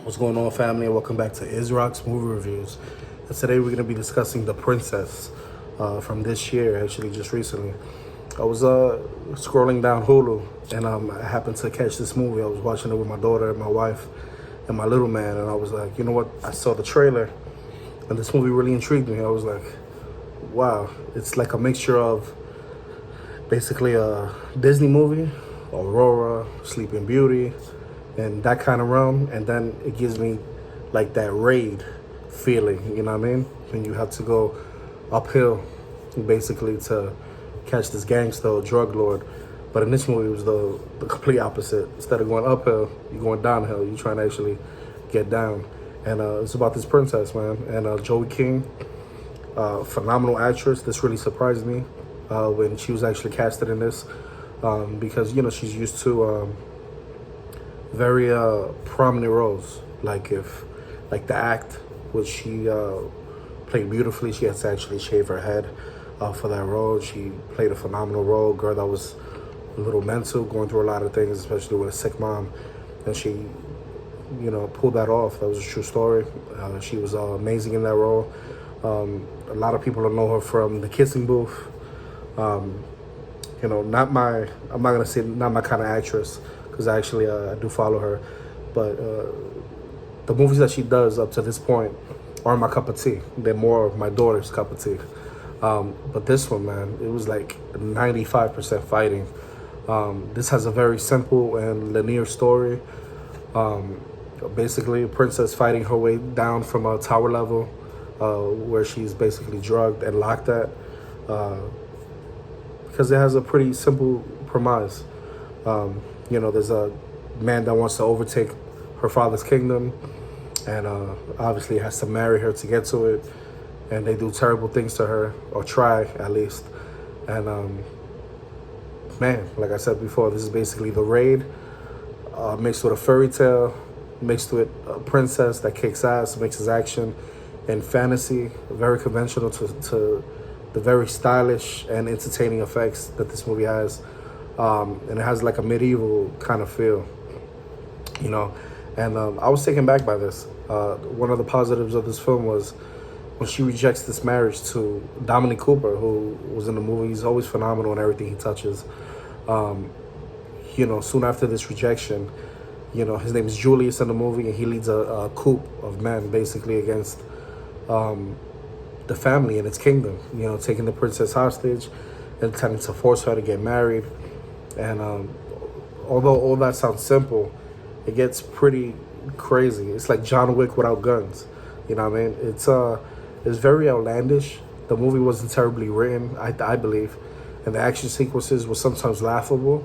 What's going on, family, and welcome back to Isrock's Movie Reviews. And today we're going to be discussing The Princess from this year, actually just recently. I was scrolling down Hulu, and I happened to catch this movie. I was watching it with my daughter, my wife, and my little man, and I was like, you know what? I saw the trailer, and this movie really intrigued me. I was like, wow, it's like a mixture of basically a Disney movie, Aurora, Sleeping Beauty, and that kind of realm, and then it gives me like that raid feeling, you know what I mean? When you have to go uphill basically to catch this gangster or drug lord. But in this movie, it was the complete opposite. Instead of going uphill, you're going downhill. You're trying to actually get down. And it's about this princess, man. And Joey King, phenomenal actress. This really surprised me when she was actually casted in this because, you know, she's used to very prominent roles. Like The Act, which she played beautifully. She had to actually shave her head for that role. She played a phenomenal role. Girl that was a little mental, going through a lot of things, especially with a sick mom. And she, you know, pulled that off. That was a true story. She was amazing in that role. A lot of people don't know her from The Kissing Booth. You know, I'm not going to say not my kind of actress, because actually I do follow her. But the movies that she does up to this point aren't my cup of tea. They're more of my daughter's cup of tea. But this one, man, it was like 95% fighting. This has a very simple and linear story. Basically, a princess fighting her way down from a tower level where she's basically drugged and locked at. Because it has a pretty simple premise. You know, there's a man that wants to overtake her father's kingdom, and obviously has to marry her to get to it. And they do terrible things to her, or try at least. And man, like I said before, this is basically the raid mixed with a fairy tale, mixed with a princess that kicks ass, mixes action and fantasy, very conventional to the very stylish and entertaining effects that this movie has. And it has like a medieval kind of feel, you know. And I was taken back by this. One of the positives of this film was when she rejects this marriage to Dominic Cooper, who was in the movie. He's always phenomenal in everything he touches. You know, soon after this rejection, you know, his name is Julius in the movie, and he leads a coup of men basically against the family and its kingdom, you know, taking the princess hostage and intending to force her to get married. And although all that sounds simple, it gets pretty crazy. It's like John Wick without guns. You know what I mean? It's very outlandish. The movie wasn't terribly written, I believe, and the action sequences were sometimes laughable.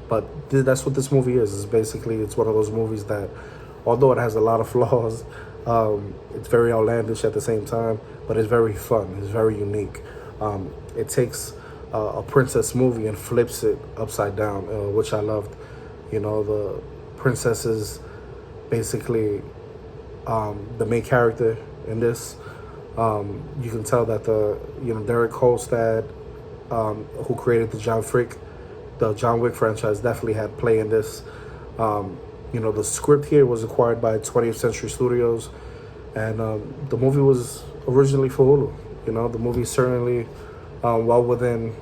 But that's what this movie is. It's one of those movies that, although it has a lot of flaws, it's very outlandish at the same time, but it's very fun. It's very unique. It takes a princess movie and flips it upside down, which I loved. You know, the princess is basically the main character in this. You can tell that Derek Kolstad, who created the John Wick franchise, definitely had play in this. You know, the script here was acquired by 20th Century Studios, and the movie was originally for Hulu. You know, the movie certainly well within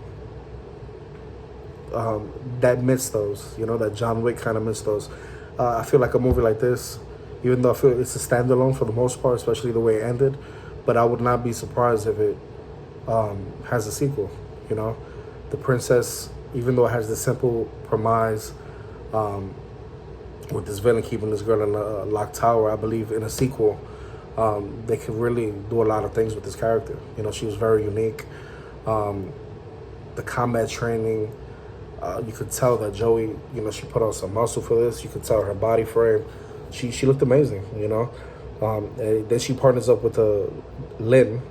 that mythos, you know, that John Wick kind of mythos. I feel like a movie like this, even though I feel it's a standalone for the most part, especially the way it ended, but I would not be surprised if it has a sequel. You know, the princess, even though it has the simple premise with this villain keeping this girl in a locked tower, I believe in a sequel they could really do a lot of things with this character. You know, she was very unique. The combat training, you could tell that Joey, you know, she put on some muscle for this. You could tell her body frame. She looked amazing, you know. And then she partners up with Linh,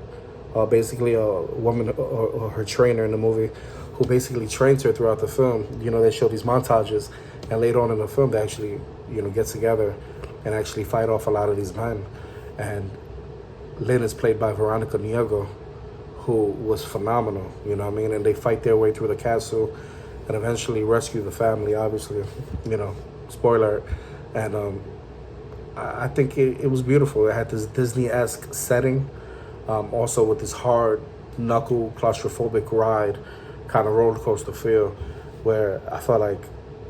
basically a woman, or her trainer in the movie, who basically trains her throughout the film. You know, they show these montages, and later on in the film, they actually, you know, get together and actually fight off a lot of these men. And Linh is played by Veronica Ngo, who was phenomenal, you know what I mean? And they fight their way through the castle and eventually rescue the family, obviously, you know, spoiler. And I think it was beautiful. It had this Disney-esque setting, also with this hard knuckle claustrophobic ride, kind of roller coaster feel, where I felt like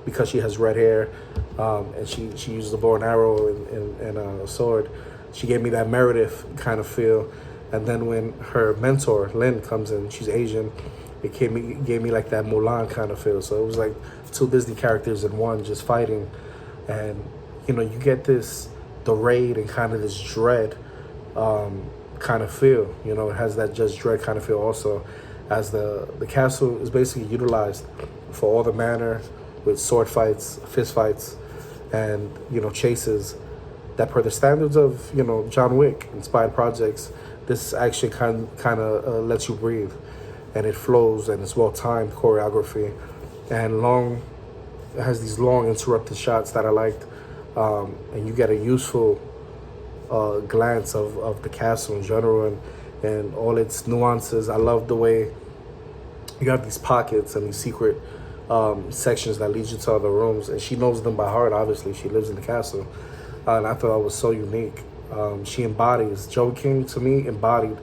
because she has red hair, and she uses a bow and arrow and a sword, she gave me that Meredith kind of feel. And then when her mentor Lynn comes in, she's Asian, gave me like that Mulan kind of feel. So it was like two Disney characters in one just fighting, and you get the raid and kind of this dread kind of feel. It has that just dread kind of feel also, as the castle is basically utilized for all the manner with sword fights, fist fights, and chases that, per the standards of John Wick inspired projects, this actually kind of lets you breathe, and it flows, and it's well timed choreography, and it has these long interrupted shots that I liked, and you get a useful glance of the castle in general and all its nuances. I love the way you have these pockets and these secret sections that lead you to other rooms, and she knows them by heart. Obviously, she lives in the castle, and I thought that was so unique. She embodies, Joe King to me embodied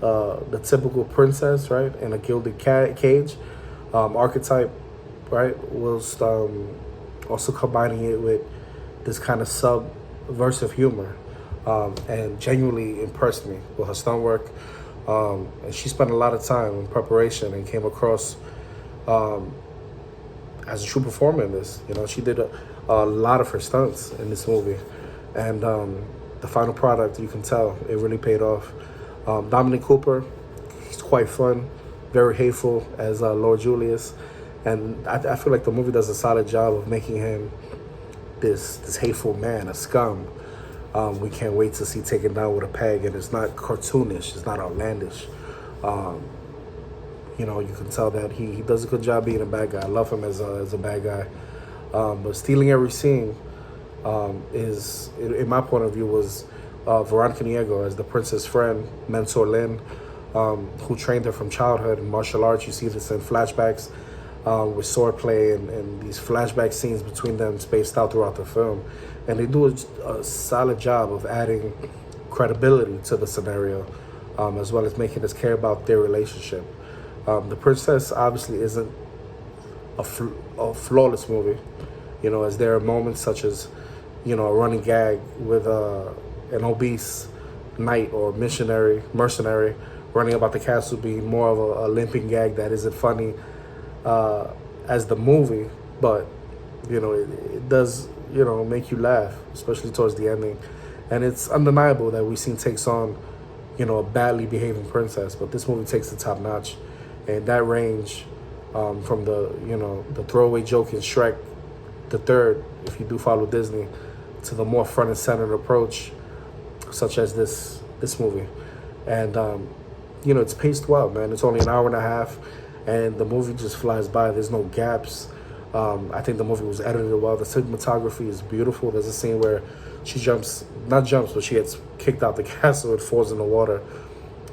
the typical princess, right, in a gilded cage archetype, right, whilst also combining it with this kind of subversive humor, and genuinely impressed me with her stunt work. And she spent a lot of time in preparation and came across as a true performer in this. She did a lot of her stunts in this movie, and the final product, you can tell it really paid off. Dominic Cooper, he's quite fun, very hateful as Lord Julius, and I feel like the movie does a solid job of making him this hateful man, a scum. We can't wait to see taken down with a peg, and it's not cartoonish, it's not outlandish. You can tell that he does a good job being a bad guy. I love him as a bad guy. But stealing every scene is, in my point of view, was Veronica Ngo as the princess friend, mentor Lynn, who trained her from childhood in martial arts. You see this in flashbacks with swordplay and these flashback scenes between them spaced out throughout the film. And they do a solid job of adding credibility to the scenario, as well as making us care about their relationship. The princess obviously isn't a flawless movie, as there are moments such as, a running gag with an obese knight or mercenary running about the castle being more of a limping gag that isn't funny as the movie, but it does make you laugh, especially towards the ending. And it's undeniable that we've seen takes on a badly behaving princess, but this movie takes the top notch, and that range from the throwaway joke in Shrek the Third, if you do follow Disney, to the more front and center approach such as this movie. And it's paced well, man. It's only an hour and a half, and the movie just flies by. There's no gaps. I think the movie was edited well. The cinematography is beautiful. There's a scene where she but she gets kicked out the castle and falls in the water,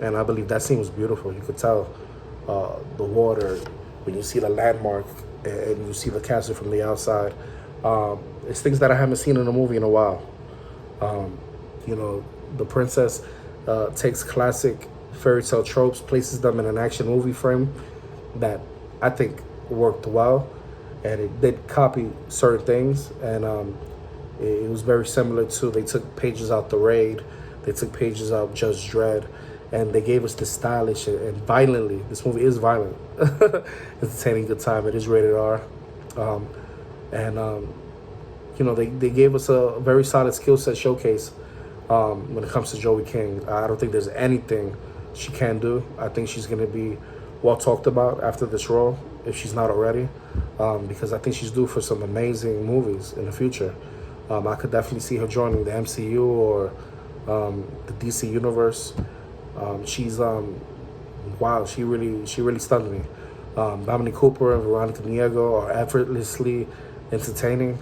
and I believe that scene was beautiful. You could tell the water when you see the landmark and you see the castle from the outside. It's things that I haven't seen in a movie in a while. The princess takes classic fairy tale tropes, places them in an action movie frame that I think worked well, and it did copy certain things, and it was very similar to, they took pages out The Raid, they took pages out Judge Dredd, and they gave us this stylish and violently, this movie is violent, entertaining good time. It is rated R. They gave us a very solid skill set showcase when it comes to Joey King. I don't think there's anything she can do. I think she's going to be well talked about after this role, if she's not already, because I think she's due for some amazing movies in the future. I could definitely see her joining the MCU or the DC universe. She's wow, she really stunned me. Dominic Cooper and Veronica Ngo are effortlessly entertaining.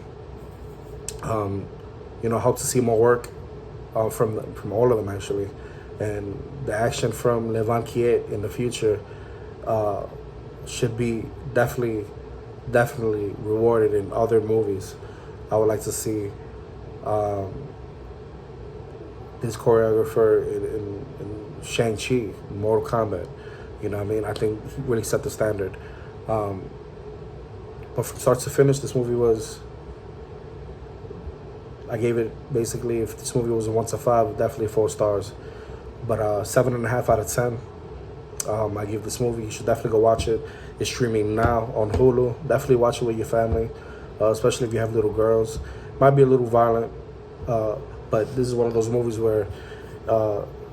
Hope to see more work from all of them, actually, and the action from Levan Kiet in the future should be definitely rewarded in other movies. I would like to see this choreographer in Shang-Chi, Mortal Kombat. You know what I mean? I think he really set the standard. But from start to finish, this movie was... I gave it, basically, if this movie was a 1 to 5, definitely 4 stars. But 7.5 out of 10. I give this movie, you should definitely go watch it. It's streaming now on Hulu. Definitely watch it with your family, especially if you have little girls. Might be a little violent, but this is one of those movies where,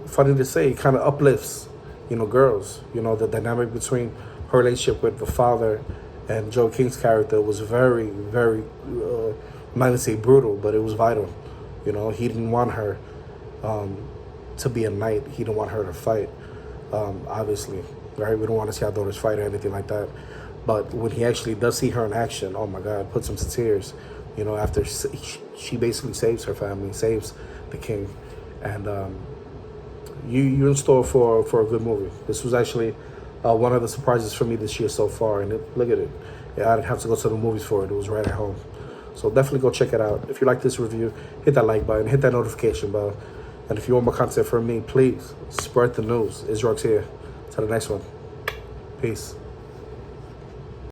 funny to say, it kind of uplifts, girls. The dynamic between her relationship with the father and Joe King's character was very, very, I'm not gonna say brutal, but it was vital. He didn't want her to be a knight. He didn't want her to fight, obviously, right? We don't want to see our daughters fight or anything like that. But when he actually does see her in action, oh my God, puts him to tears. After she basically saves her family, saves the king, and you're in store for a good movie. This was actually one of the surprises for me this year so far, and look at it. Yeah, I didn't have to go to the movies for it. It was right at home. So definitely go check it out. If you like this review, hit that like button, hit that notification bell. And if you want more content from me, please spread the news. Israel's here. Till the next one. Peace.